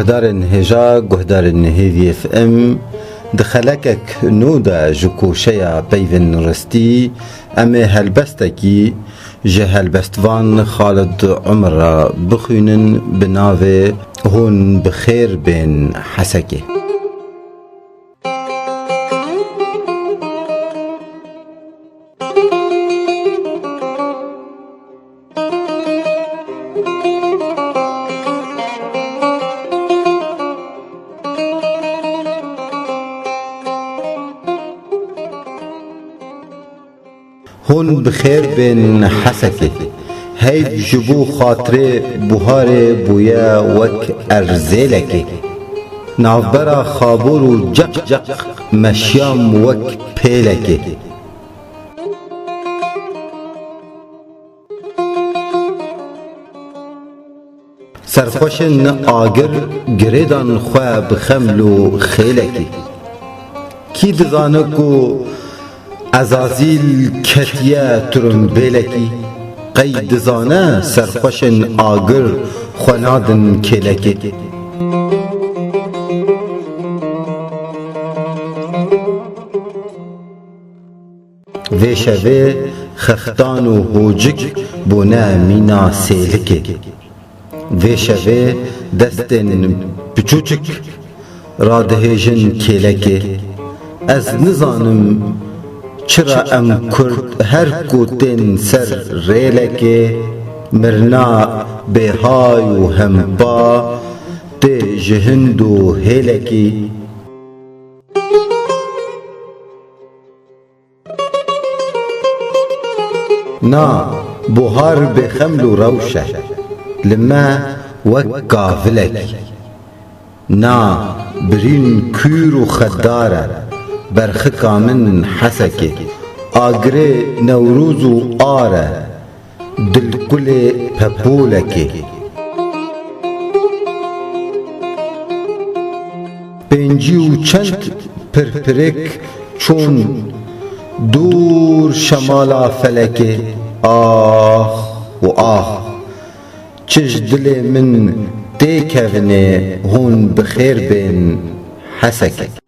گهدارن هجا گهدارن هیوی اف ام دخلکک نودا جکوشیا پیون رستی اما هلبستکی جه هلبستوان خالد عمر بخوینن بناوه هون بخیر بین حسکه. هون بخیر بین حسکه هیف جبو خاطر بوهار بویا وک ارزیلکه نافبرا خابور و جق جق مشیام وک پیلکه سرخوشن آگر گریدان خواه بخملو خیلکه کی دزانه کو عزازیل کتیه ترنبیلکی قید زانه سرخوشن آگر خونادن کلکی ویشوه خختان و هوجک بونه مینا سیلکی ویشوه دستن بچوچک رادهیجن کلکی از نزانم چرا ام کرد هر کوتن سر ریلکه مرنا بهای و همبا تی جهند و هیلکی نا بوهار بخمل و روشه لما وک قافلکی نا برین کور و خداره برخکا من حسکه آگره نوروز و آره دلکل پپولکه پنجی و چند پرپرک چون دور شمالا فلکه آه و آه چش دل من دیکونه هون بخیر بین حسکه.